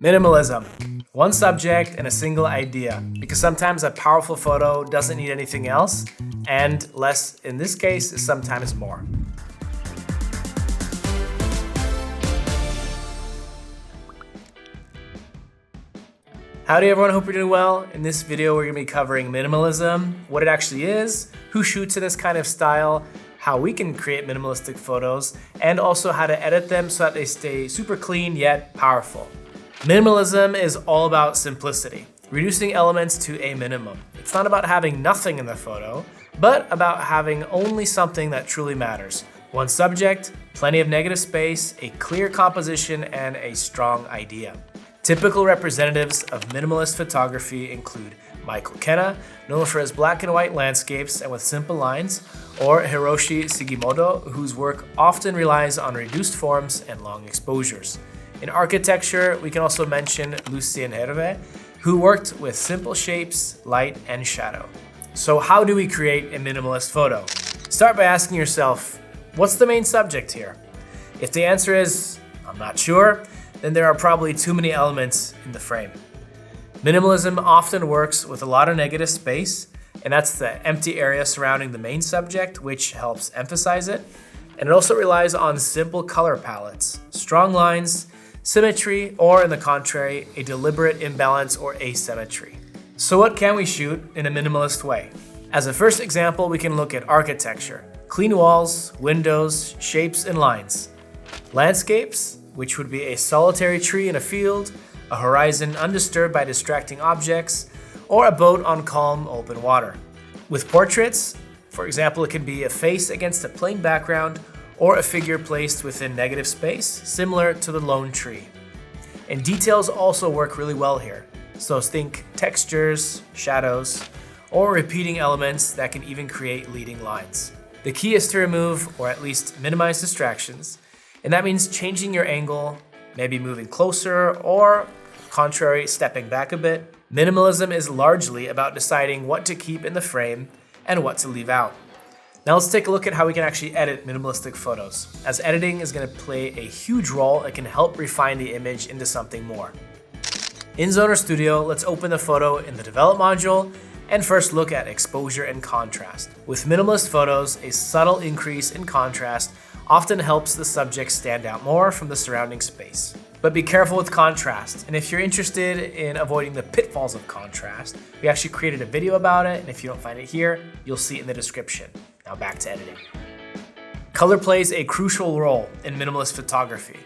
Minimalism. One subject and a single idea, because sometimes a powerful photo doesn't need anything else, and less in this case is sometimes more. Howdy everyone, hope you're doing well. In this video we're going to be covering minimalism, what it actually is, who shoots in this kind of style, how we can create minimalistic photos, and also how to edit them so that they stay super clean yet powerful. Minimalism is all about simplicity, reducing elements to a minimum. It's not about having nothing in the photo, but about having only something that truly matters. One subject, plenty of negative space, a clear composition, and a strong idea. Typical representatives of minimalist photography include Michael Kenna, known for his black and white landscapes and with simple lines, or Hiroshi Sugimoto, whose work often relies on reduced forms and long exposures. In architecture, we can also mention Lucien Hervé, who worked with simple shapes, light, and shadow. So how do we create a minimalist photo? Start by asking yourself, what's the main subject here? If the answer is, I'm not sure, then there are probably too many elements in the frame. Minimalism often works with a lot of negative space, and that's the empty area surrounding the main subject, which helps emphasize it. And it also relies on simple color palettes, strong lines, symmetry, or in the contrary, a deliberate imbalance or asymmetry. So what can we shoot in a minimalist way? As a first example, we can look at architecture. Clean walls, windows, shapes, and lines. Landscapes, which would be a solitary tree in a field, a horizon undisturbed by distracting objects, or a boat on calm, open water. With portraits, for example, it can be a face against a plain background or a figure placed within negative space, similar to the lone tree. And details also work really well here. So think textures, shadows, or repeating elements that can even create leading lines. The key is to remove, or at least minimize distractions, and that means changing your angle, maybe moving closer, or contrary, stepping back a bit. Minimalism is largely about deciding what to keep in the frame and what to leave out. Now let's take a look at how we can actually edit minimalistic photos, as editing is going to play a huge role and can help refine the image into something more. In Zoner Studio, let's open the photo in the Develop module and first look at exposure and contrast. With minimalist photos, a subtle increase in contrast often helps the subject stand out more from the surrounding space. But be careful with contrast, and if you're interested in avoiding the pitfalls of contrast, we actually created a video about it, and if you don't find it here, you'll see it in the description. Now back to editing. Color plays a crucial role in minimalist photography.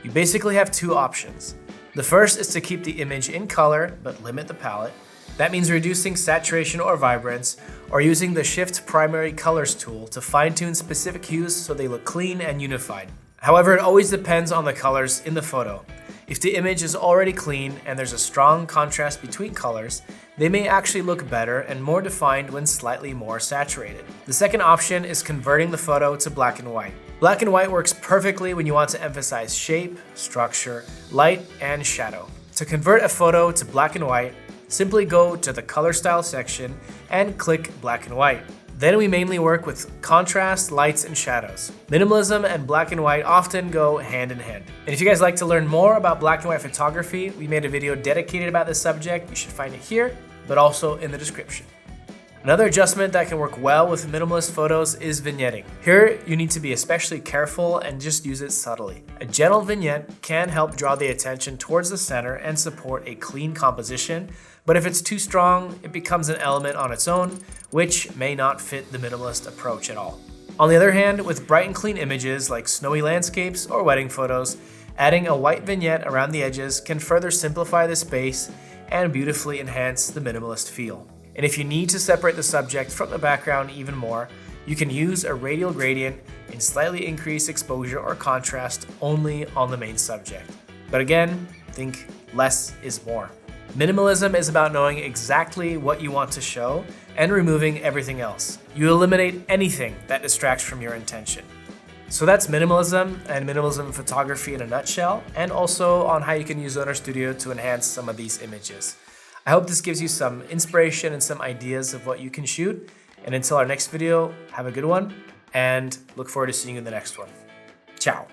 You basically have two options. The first is to keep the image in color, but limit the palette. That means reducing saturation or vibrance, or using the Shift Primary Colors tool to fine-tune specific hues so they look clean and unified. However, it always depends on the colors in the photo. If the image is already clean and there's a strong contrast between colors, they may actually look better and more defined when slightly more saturated. The second option is converting the photo to black and white. Black and white works perfectly when you want to emphasize shape, structure, light, and shadow. To convert a photo to black and white, simply go to the Color Style section and click Black and White. Then we mainly work with contrast, lights, and shadows. Minimalism and black and white often go hand in hand. And if you guys like to learn more about black and white photography, we made a video dedicated about this subject. You should find it here, but also in the description. Another adjustment that can work well with minimalist photos is vignetting. Here, you need to be especially careful and just use it subtly. A gentle vignette can help draw the attention towards the center and support a clean composition, but if it's too strong, it becomes an element on its own, which may not fit the minimalist approach at all. On the other hand, with bright and clean images like snowy landscapes or wedding photos, adding a white vignette around the edges can further simplify the space and beautifully enhance the minimalist feel. And if you need to separate the subject from the background even more, you can use a radial gradient and slightly increase exposure or contrast only on the main subject. But again, think less is more. Minimalism is about knowing exactly what you want to show and removing everything else. You eliminate anything that distracts from your intention. So that's minimalism and minimalism photography in a nutshell, and also on how you can use Zoner Studio to enhance some of these images. I hope this gives you some inspiration and some ideas of what you can shoot. And until our next video, have a good one and look forward to seeing you in the next one. Ciao.